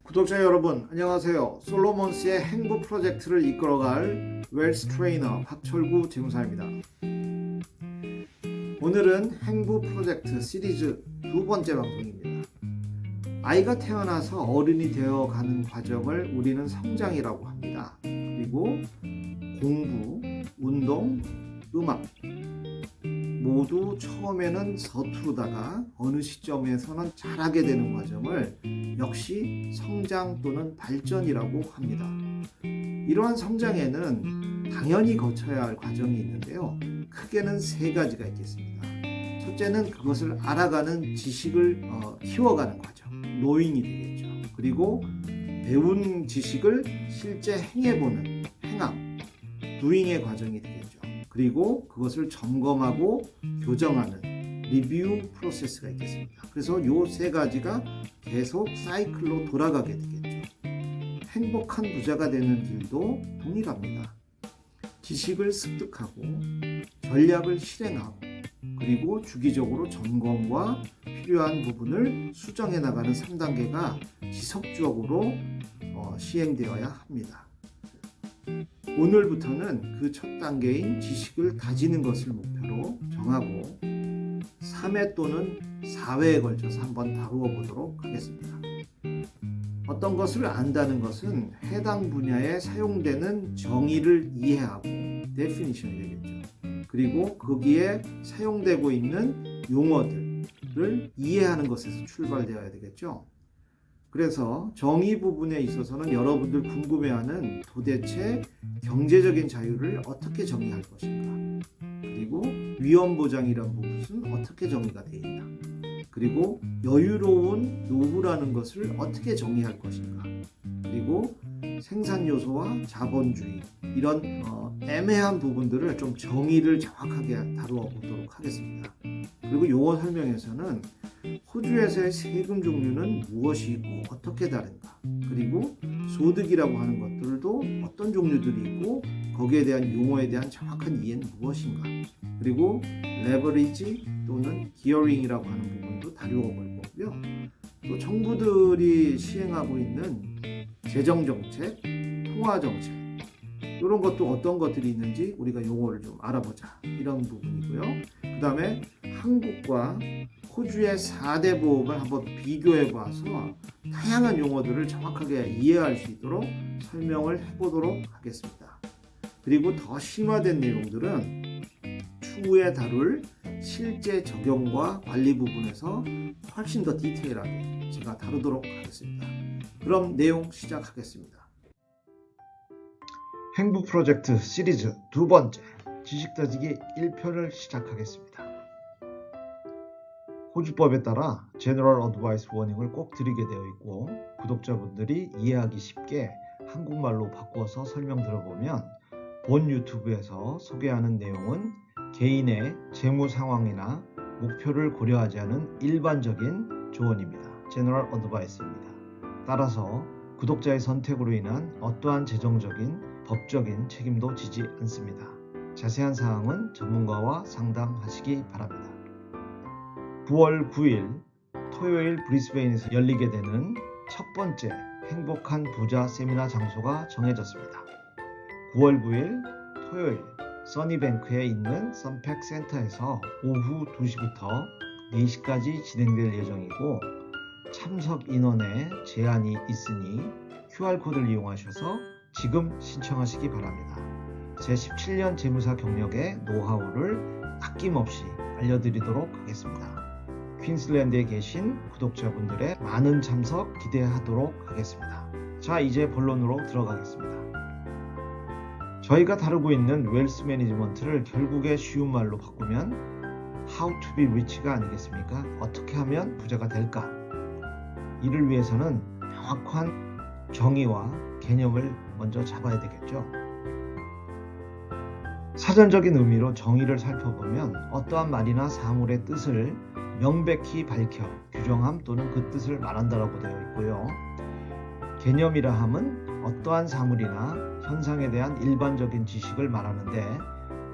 구독자 여러분 안녕하세요. 솔로몬스의 행보 프로젝트를 이끌어갈 웰스 트레이너 박철구 재무사입니다. 오늘은 행보 프로젝트 시리즈 두 번째 방송입니다. 아이가 태어나서 어른이 되어가는 과정을 우리는 성장이라고 합니다. 그리고 공부, 운동, 음악 모두 처음에는 서투르다가 어느 시점에서는 잘하게 되는 과정을 역시 성장 또는 발전이라고 합니다. 이러한 성장에는 당연히 거쳐야 할 과정이 있는데요. 크게는 세 가지가 있겠습니다. 첫째는 그것을 알아가는 지식을 키워가는 과정, 노잉이 되겠죠. 그리고 배운 지식을 실제 행해보는 행함, doing의 과정이 되겠죠. 그리고 그것을 점검하고 교정하는 리뷰 프로세스가 있겠습니다. 그래서 이 세 가지가 계속 사이클로 돌아가게 되겠죠. 행복한 부자가 되는 길도 동일합니다. 지식을 습득하고 전략을 실행하고 그리고 주기적으로 점검과 필요한 부분을 수정해 나가는 3단계가 지속적으로 시행되어야 합니다. 오늘부터는 그 첫 단계인 지식을 다지는 것을 목표로 정하고 3회 또는 4회에 걸쳐서 한번 다루어 보도록 하겠습니다. 어떤 것을 안다는 것은 해당 분야에 사용되는 정의를 이해하고 definition이 되겠죠. 그리고 거기에 사용되고 있는 용어들을 이해하는 것에서 출발되어야 되겠죠. 그래서 정의 부분에 있어서는 여러분들 궁금해하는 도대체 경제적인 자유를 어떻게 정의할 것인가, 그리고 위험보장이라는 부분은 어떻게 정의가 되어 있나, 그리고 여유로운 노후라는 것을 어떻게 정의할 것인가, 그리고 생산요소와 자본주의 이런 애매한 부분들을 좀 정의를 정확하게 다루어 보도록 하겠습니다. 그리고 용어 설명에서는 호주에서의 세금 종류는 무엇이 있고 어떻게 다른가, 그리고 소득이라고 하는 것들도 어떤 종류들이 있고 거기에 대한 용어에 대한 정확한 이해는 무엇인가, 그리고 레버리지 또는 기어링이라고 하는 부분도 다루어 볼 거고요. 또 정부들이 시행하고 있는 재정정책, 통화정책 이런 것도 어떤 것들이 있는지 우리가 용어를 좀 알아보자, 이런 부분이고요. 그 다음에 한국과 호주의 4대 보험을 한번 비교해 봐서 다양한 용어들을 정확하게 이해할 수 있도록 설명을 해보도록 하겠습니다. 그리고 더 심화된 내용들은 추후에 다룰 실제 적용과 관리 부분에서 훨씬 더 디테일하게 제가 다루도록 하겠습니다. 그럼 내용 시작하겠습니다. 행복 프로젝트 시리즈 두 번째, 지식 다지기 1편을 시작하겠습니다. 호주법에 따라 제너럴 어드바이스 워닝을 꼭 드리게 되어 있고, 구독자분들이 이해하기 쉽게 한국말로 바꿔서 설명 들어보면 본 유튜브에서 소개하는 내용은 개인의 재무 상황이나 목표를 고려하지 않은 일반적인 조언입니다. 제너럴 어드바이스입니다. 따라서 구독자의 선택으로 인한 어떠한 재정적인, 법적인 책임도 지지 않습니다. 자세한 사항은 전문가와 상담하시기 바랍니다. 9월 9일 토요일 브리스베인에서 열리게 되는 첫 번째 행복한 부자 세미나 장소가 정해졌습니다. 9월 9일 토요일 써니뱅크에 있는 선팩 센터에서 오후 2시부터 4시까지 진행될 예정이고, 참석 인원에 제한이 있으니 QR코드를 이용하셔서 지금 신청하시기 바랍니다. 제 17년 재무사 경력의 노하우를 아낌없이 알려드리도록 하겠습니다. 퀸슬랜드에 계신 구독자분들의 많은 참석 기대하도록 하겠습니다. 자, 이제 본론으로 들어가겠습니다. 저희가 다루고 있는 웰스 매니지먼트를 결국에 쉬운 말로 바꾸면 How to be rich가 아니겠습니까? 어떻게 하면 부자가 될까? 이를 위해서는 명확한 정의와 개념을 먼저 잡아야 되겠죠. 사전적인 의미로 정의를 살펴보면 어떠한 말이나 사물의 뜻을 명백히 밝혀 규정함 또는 그 뜻을 말한다라고 되어 있고요. 개념이라 함은 어떠한 사물이나 현상에 대한 일반적인 지식을 말하는데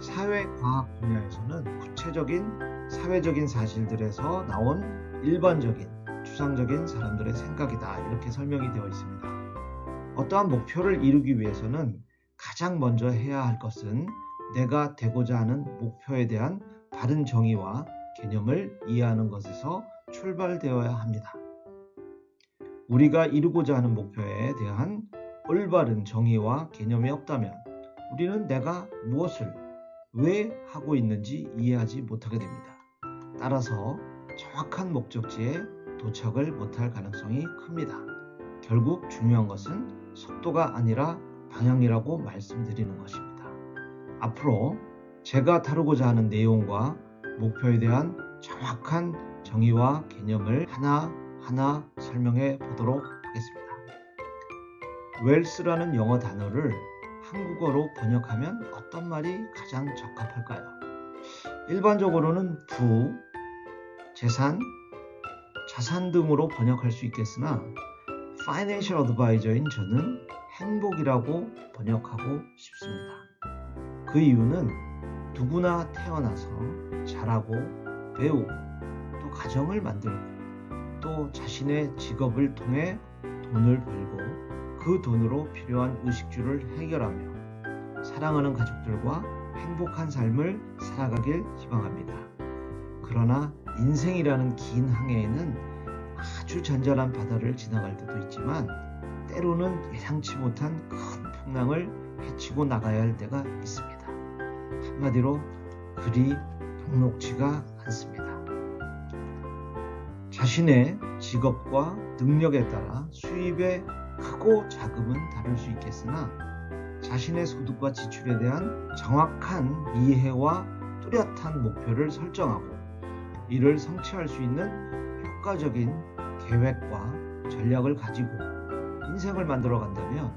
사회과학 분야에서는 구체적인 사회적인 사실들에서 나온 일반적인 추상적인 사람들의 생각이다, 이렇게 설명이 되어 있습니다. 어떠한 목표를 이루기 위해서는 가장 먼저 해야 할 것은 내가 되고자 하는 목표에 대한 바른 정의와 개념을 이해하는 것에서 출발되어야 합니다. 우리가 이루고자 하는 목표에 대한 올바른 정의와 개념이 없다면 우리는 내가 무엇을 왜 하고 있는지 이해하지 못하게 됩니다. 따라서 정확한 목적지에 도착을 못할 가능성이 큽니다. 결국 중요한 것은 속도가 아니라 방향이라고 말씀드리는 것입니다. 앞으로 제가 다루고자 하는 내용과 목표에 대한 정확한 정의와 개념을 하나하나 설명해 보도록 하겠습니다. 웰스라는 영어 단어를 한국어로 번역하면 어떤 말이 가장 적합할까요? 일반적으로는 부, 재산, 자산 등으로 번역할 수 있겠으나 Financial Advisor인 저는 행복이라고 번역하고 싶습니다. 그 이유는 누구나 태어나서 자라고 배우고 또 가정을 만들고 또 자신의 직업을 통해 돈을 벌고 그 돈으로 필요한 의식주를 해결하며 사랑하는 가족들과 행복한 삶을 살아가길 희망합니다. 그러나 인생이라는 긴 항해에는 아주 잔잔한 바다를 지나갈 때도 있지만 때로는 예상치 못한 큰 풍랑을 헤치고 나가야 할 때가 있습니다. 한마디로 그리 녹록지가 않습니다. 자신의 직업과 능력에 따라 수입의 크고 작음은 다를 수 있겠으나 자신의 소득과 지출에 대한 정확한 이해와 뚜렷한 목표를 설정하고 이를 성취할 수 있는 효과적인 계획과 전략을 가지고 인생을 만들어 간다면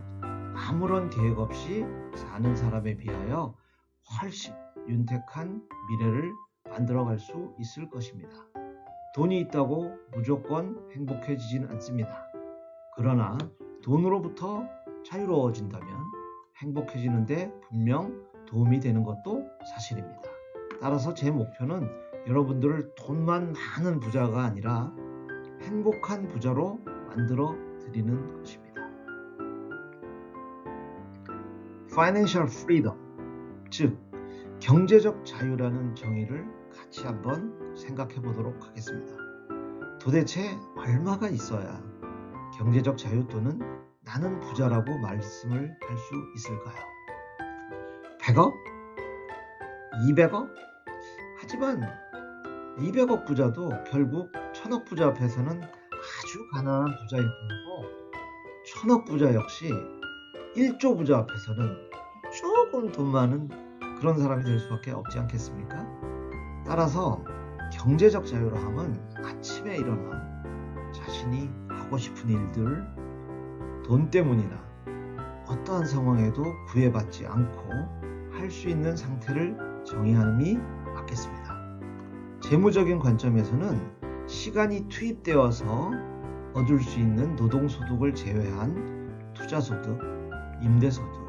아무런 계획 없이 사는 사람에 비하여 훨씬 윤택한 미래를 만들어갈 수 있을 것입니다. 돈이 있다고 무조건 행복해지진 않습니다. 그러나 돈으로부터 자유로워진다면 행복해지는데 분명 도움이 되는 것도 사실입니다. 따라서 제 목표는 여러분들을 돈만 많은 부자가 아니라 행복한 부자로 만들어 드리는 것입니다. Financial Freedom, 즉 경제적 자유라는 정의를 같이 한번 생각해 보도록 하겠습니다. 도대체 얼마가 있어야 경제적 자유 또는 나는 부자라고 말씀을 할 수 있을까요? 100억? 200억? 하지만 200억 부자도 결국 1000억 부자 앞에서는 아주 가난한 부자일 뿐이고 1000억 부자 역시 1조 부자 앞에서는 조금 돈 많은 그런 사람이 될 수밖에 없지 않겠습니까? 따라서 경제적 자유라 함은 아침에 일어나 자신이 하고 싶은 일들, 돈 때문이나 어떠한 상황에도 구애받지 않고 할 수 있는 상태를 정의함이 맞겠습니다. 재무적인 관점에서는 시간이 투입되어서 얻을 수 있는 노동소득을 제외한 투자소득, 임대소득,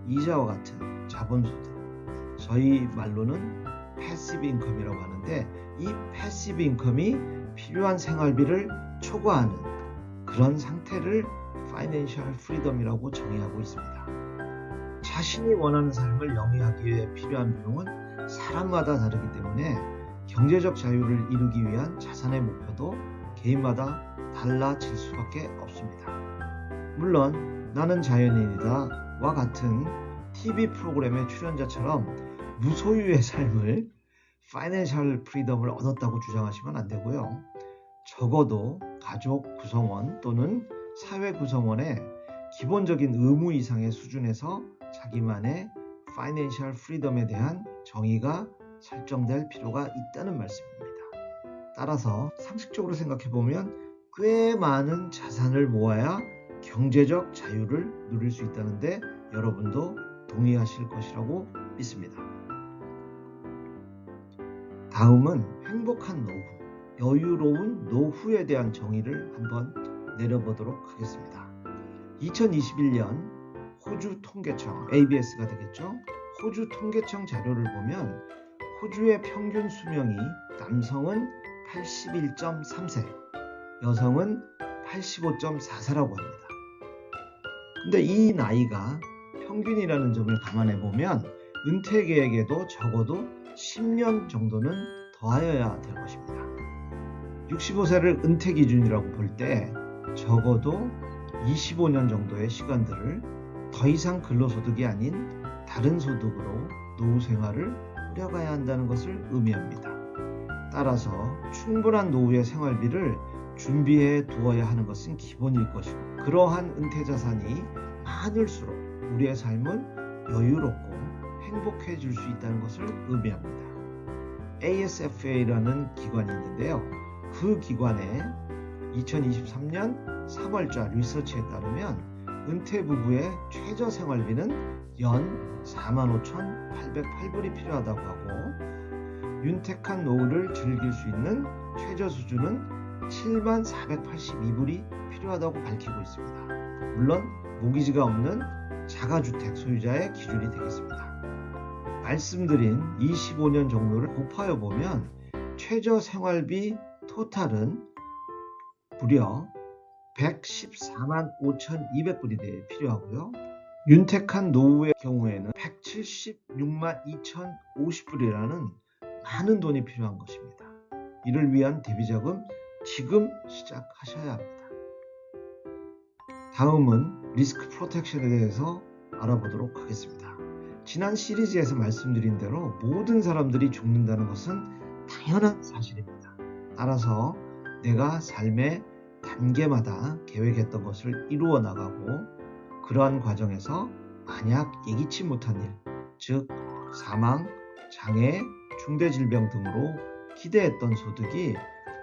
이자와 같은 자본소득, 저희 말로는 패시브 인컴이라고 하는데 이 패시브 인컴이 필요한 생활비를 초과하는 그런 상태를 파이낸셜 프리덤이라고 정의하고 있습니다. 자신이 원하는 삶을 영위하기 위해 필요한 비용은 사람마다 다르기 때문에 경제적 자유를 이루기 위한 자산의 목표도 개인마다 달라질 수밖에 없습니다. 물론 나는 자연인이다 와 같은 TV 프로그램의 출연자처럼 무소유의 삶을 파이낸셜 프리덤을 얻었다고 주장하시면 안 되고요. 적어도 가족 구성원 또는 사회 구성원의 기본적인 의무 이상의 수준에서 자기만의 파이낸셜 프리덤에 대한 정의가 설정될 필요가 있다는 말씀입니다. 따라서 상식적으로 생각해보면 꽤 많은 자산을 모아야 경제적 자유를 누릴 수 있다는데 여러분도 동의하실 것이라고 믿습니다. 다음은 행복한 노후, 여유로운 노후에 대한 정의를 한번 내려보도록 하겠습니다. 2021년 호주 통계청, ABS가 되겠죠. 호주 통계청 자료를 보면 호주의 평균 수명이 남성은 81.3세, 여성은 85.4세라고 합니다. 근데 이 나이가 평균이라는 점을 감안해 보면 은퇴 계획에도 적어도 10년 정도는 더하여야 될 것입니다. 65세를 은퇴 기준이라고 볼 때 적어도 25년 정도의 시간들을 더 이상 근로소득이 아닌 다른 소득으로 노후 생활을 꾸려가야 한다는 것을 의미합니다. 따라서 충분한 노후의 생활비를 준비해 두어야 하는 것은 기본일 것이고, 그러한 은퇴 자산이 많을수록 우리의 삶은 여유롭고 행복해질 수 있다는 것을 의미합니다. ASFA라는 기관이 있는데요. 그 기관의 2023년 3월자 리서치에 따르면 은퇴 부부의 최저 생활비는 연 45,808불이 필요하다고 하고, 윤택한 노후를 즐길 수 있는 최저 수준은 74,482불이 필요하다고 밝히고 있습니다. 물론 모기지가 없는 자가주택 소유자의 기준이 되겠습니다. 말씀드린 25년 정도를 곱하여 보면 최저 생활비 토탈은 무려 114만 5,200불이 필요하고요. 윤택한 노후의 경우에는 176만 2,050불이라는 많은 돈이 필요한 것입니다. 이를 위한 대비자금 지금 시작하셔야 합니다. 다음은 리스크 프로텍션에 대해서 알아보도록 하겠습니다. 지난 시리즈에서 말씀드린 대로 모든 사람들이 죽는다는 것은 당연한 사실입니다. 따라서 내가 삶의 단계마다 계획했던 것을 이루어 나가고, 그러한 과정에서 만약 예기치 못한 일, 즉 사망, 장애, 중대질병 등으로 기대했던 소득이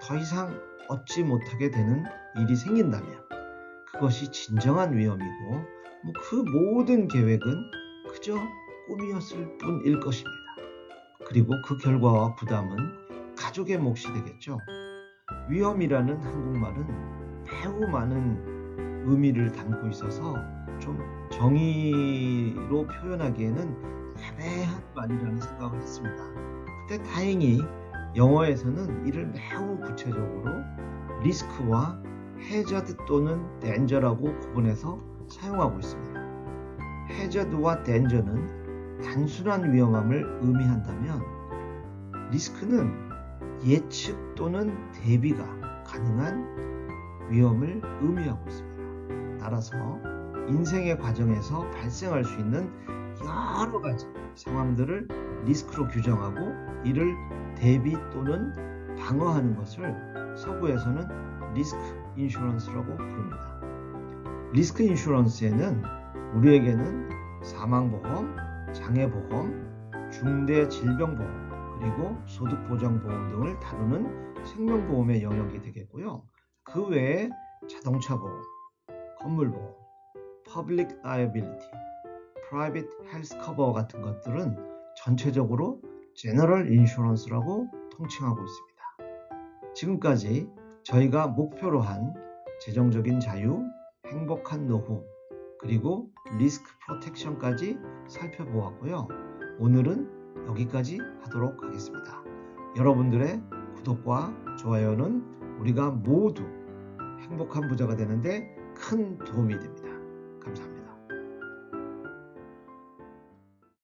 더 이상 얻지 못하게 되는 일이 생긴다면 그것이 진정한 위험이고, 그 모든 계획은 그저 꿈이었을 뿐일 것입니다. 그리고 그 결과와 부담은 가족의 몫이 되겠죠. 위험이라는 한국말은 매우 많은 의미를 담고 있어서 좀 정의로 표현하기에는 애매한 말이라는 생각을 했습니다. 근데 다행히 영어에서는 이를 매우 구체적으로 리스크와 해저드 또는 덴저라고 구분해서 사용하고 있습니다. 해저드와 덴저는 단순한 위험함을 의미한다면, 리스크는 예측 또는 대비가 가능한 위험을 의미하고 있습니다. 따라서 인생의 과정에서 발생할 수 있는 여러 가지 상황들을 리스크로 규정하고 이를 대비 또는 방어하는 것을 서구에서는 리스크 인슈런스라고 부릅니다. 리스크 인슈런스에는 우리에게는 사망보험, 장애보험, 중대질병보험, 그리고 소득보장보험 등을 다루는 생명보험의 영역이 되겠고요. 그 외에 자동차보험, 건물보험, Public Liability, Private Health Cover 같은 것들은 전체적으로 General Insurance라고 통칭하고 있습니다. 지금까지 저희가 목표로 한 재정적인 자유, 행복한 노후, 그리고 리스크 프로텍션까지 살펴보았고요. 오늘은 여기까지 하도록 하겠습니다. 여러분들의 구독과 좋아요는 우리가 모두 행복한 부자가 되는데 큰 도움이 됩니다. 감사합니다.